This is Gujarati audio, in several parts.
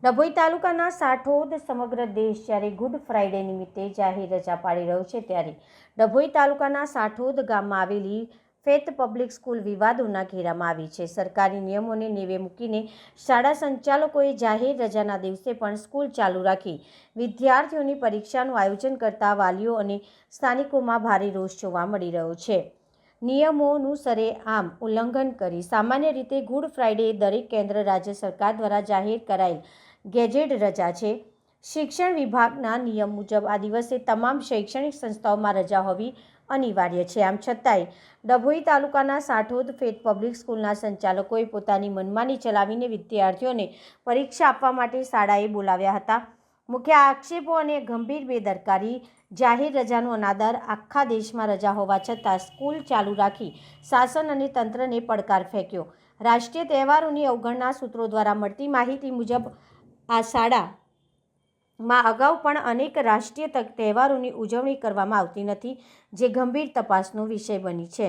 ડભોઈ તાલુકાના સાઠોદ સમગ્ર દેશ જ્યારે ગુડ ફ્રાઇડે નિમિત્તે જાહેર રજા પાડી રહ્યો છે ત્યારે ડભોઈ તાલુકાના સાઠોદ ગામમાં આવેલી ફેથ પબ્લિક સ્કૂલ વિવાદોના ઘેરામાં આવી છે। સરકારી નિયમોને નેવે મૂકીને શાળા સંચાલકોએ જાહેર રજાના દિવસે પણ સ્કૂલ ચાલુ રાખી વિદ્યાર્થીઓની પરીક્ષાનું આયોજન કરતા વાલીઓ અને સ્થાનિકોમાં ભારે રોષ જોવા મળી રહ્યો છે। નિયમોનું સરેઆમ ઉલ્લંઘન કરી સામાન્ય રીતે ગુડ ફ્રાઇડે દરેક કેન્દ્ર રાજ્ય સરકાર દ્વારા જાહેર કરાયેલ ગેજેટ રજા છે। શિક્ષણ વિભાગના નિયમ મુજબ આ દિવસે તમામ શૈક્ષણિક સંસ્થાઓમાં રજા હોવી અનિવાર્ય છે। આમ છતાંય ડભોઈ તાલુકાના સાઠોદ ફેથ પબ્લિક સ્કૂલના સંચાલકોએ પોતાની મનમાની ચલાવીને વિદ્યાર્થીઓને પરીક્ષા આપવા માટે શાળાએ બોલાવ્યા હતા। મુખ્ય આક્ષેપો અને ગંભીર બેદરકારી, જાહેર રજાનો અનાદર, આખા દેશમાં રજા હોવા છતાં સ્કૂલ ચાલુ રાખી શાસન અને તંત્રને પડકાર ફેંક્યો। રાષ્ટ્રીય તહેવારોની અવગણના સૂત્રો દ્વારા મળતી માહિતી મુજબ આ શાળામાં અગાઉ પણ અનેક રાષ્ટ્રીય તહેવારોની ઉજવણી કરવામાં આવતી નથી, જે ગંભીર તપાસનો વિષય બની છે।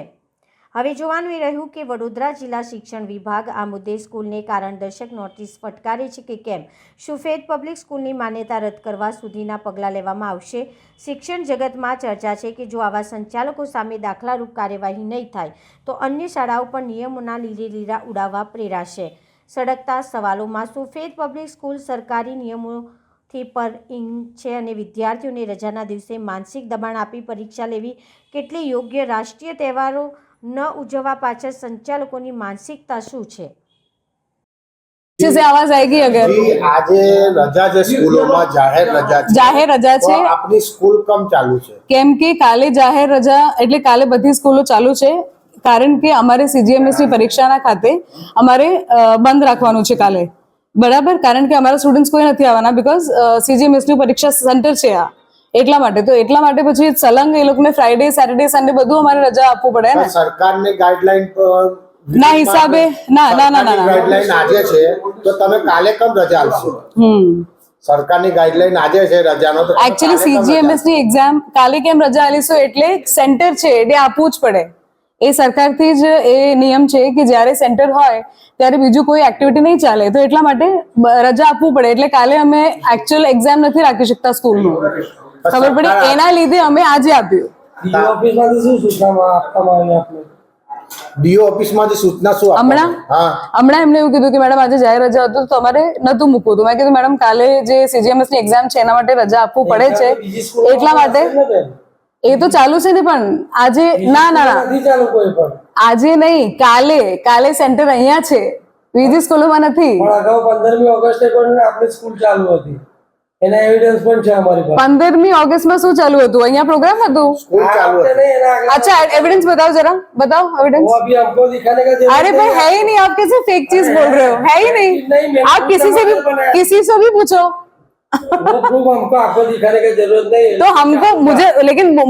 હવે જોવાનું એ રહ્યું કે વડોદરા જિલ્લા શિક્ષણ વિભાગ આ મુદ્દે સ્કૂલને કારણદર્શક નોટિસ ફટકારે છે કે કેમ। શું ફેથ પબ્લિક સ્કૂલની માન્યતા રદ કરવા સુધીના પગલાં લેવામાં આવશે? શિક્ષણ જગતમાં ચર્ચા છે કે જો આવા સંચાલકો સામે દાખલારૂપ કાર્યવાહી નહીં થાય તો અન્ય શાળાઓ પણ નિયમોના લીરે લીરા ઉડાવવા પ્રેરાશે। સળગતા સવાલોમાં શું ફેથ પબ્લિક સ્કૂલ સરકારી નિયમોથી પર છે અને વિદ્યાર્થીઓને રજાના દિવસે માનસિક દબાણ આપી પરીક્ષા લેવી કેટલી યોગ્ય? રાષ્ટ્રીય તહેવારો ન ઉજવવા પાછળ સંચાલકોની માનસિકતા શું છે? से आवाज आएगी अगर आज रजा जे स्कूलों जाहिर रजा છે આપની સ્કૂલ કમ ચાલુ છે? કેમ કે કાલે જાહેર રજા એટલે કાલે બધી સ્કૂલો ચાલુ છે, કારણ કે અમારે CGMS ની પરીક્ષાના ખાતે અમારે બંધ રાખવાનું છે કાલે, બરાબર? કારણ કે અમારા સ્ટુડન્ટ્સ કોઈ નથી આવવાના, બીકોઝ CGMS ની પરીક્ષા સેન્ટર છે આ, એટલા માટે પછી સલંગ એ લોકોને ફ્રાઈડે, સેટરડે, સન્ડે બધું અમારે રજા આપવું પડે ને। સરકારની ગાઈડલાઈન ના હિસાબે ના ગાઈડલાઈન આજે છે તો તમે કાલે કેમ રજા આપશો? સરકારની ગાઈડલાઈન આજે છે રજાનો, તો એકચ્યુઅલી CGMS ની એક્ઝામ કાલે કેમ રજા આલીશું? એટલે સેન્ટર છે એટલે આપવું જ પડે, એ સરકારથી જ એ નિયમ છે કે જ્યારે સેન્ટર હોય ત્યારે બીજું કોઈ એક્ટિવિટી નહીં ચાલે, તો એટલા માટે રજા આપવું પડે। એટલે કાલે અમે એકચ્યુઅલ એક્ઝામ નથી રાખી શકતા સ્કૂલનું, ખબર પડી, એના લીધે અમે આજે આપ્યું। ડીઓ ઓફિસમાંથી સૂચના શું હમણાં એમને એવું કીધું કે મેડમ આજે જાહેર રજા હતું તો અમારે નતું મૂકવું, તો મેં કીધું મેડમ કાલે જે CGMS ની એક્ઝામ છે એના માટે રજા આપવું પડે છે, એટલા માટે એ તો ચાલુ છે ને, પણ આજે ના આજે નહીં, કાલે સેન્ટર અહીંયા છે, બીજી સ્કૂલોમાં નથી। અગાઉ 15મી ઓગસ્ટે પણ આપણી સ્કૂલ ચાલુ હતી, એના એવિડન્સ પણ છે અમારી પાસે। 15મી ઓગસ્ટમાં શું ચાલુ હતું? અહીંયા પ્રોગ્રામ હતું, સ્કૂલ ચાલુ હતી? अच्छा एविडेंस बताओ जरा, बताओ एविडेंस। वो अभी हमको दिखाने का जरूरत अरे भाई है ही नहीं, आप कैसे फेक चीज बोल रहे हो? है ही नहीं, आप किसी से भी पूछो, वो प्रूफ हमको आपको दिखाने की जरूरत नहीं है। तो हमको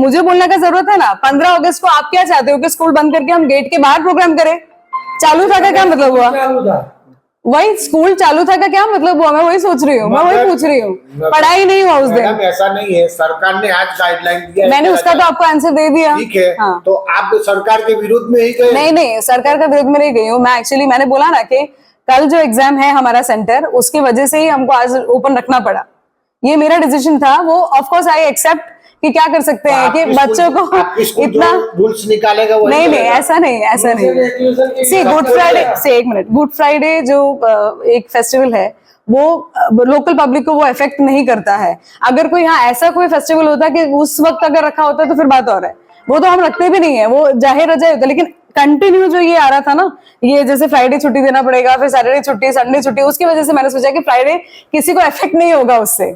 मुझे बोलने का जरूरत है ना। 15 अगस्त को आप क्या चाहते हो कि स्कूल बंद करके हम गेट के बाहर प्रोग्राम करें? चालू था का क्या मतलब हुआ? चालू था, वही स्कूल चालू था का क्या मतलब हुआ? मैं वही सोच रही हूँ, मैं वही पूछ रही हूँ, पढ़ाई नहीं हुआ उस दिन। ऐसा नहीं है, सरकार ने आज गाइडलाइन दिया है, मैंने उसका तो आपको आंसर दे दिया। ठीक है, हाँ। तो आप सरकार के विरुद्ध में ही गए? नहीं, सरकार का विरुद्ध में नहीं गई हूँ मैं। एक्चुअली मैंने बोला ना कि कल जो एग्जाम है हमारा सेंटर, उसकी वजह से ही हमको आज ओपन रखना पड़ा, ये मेरा डिसीजन था। वो ऑफ कोर्स आई एक्सेप्ट कि क्या कर सकते हैं कि बच्चों को इतना रूल्स निकालेगा वो नहीं, ऐसा नहीं। सी गुड फ्राइडे से एक मिनट, गुड फ्राइडे जो एक फेस्टिवल है वो लोकल पब्लिक को वो अफेक्ट नहीं करता है। अगर कोई हाँ ऐसा कोई फेस्टिवल होता कि उस वक्त अगर रखा होता तो फिर बात और है, वो तो हम रखते भी नहीं है, वो जाहिर रजा होता। लेकिन कंटिन्यू जो ये आ रहा था ना, ये जैसे फ्राइडे छुट्टी देना पड़ेगा, फिर सैटरडे छुट्टी, संडे छुट्टी, उसकी वजह से मैंने सोचा कि फ्राइडे किसी को अफेक्ट नहीं होगा उससे।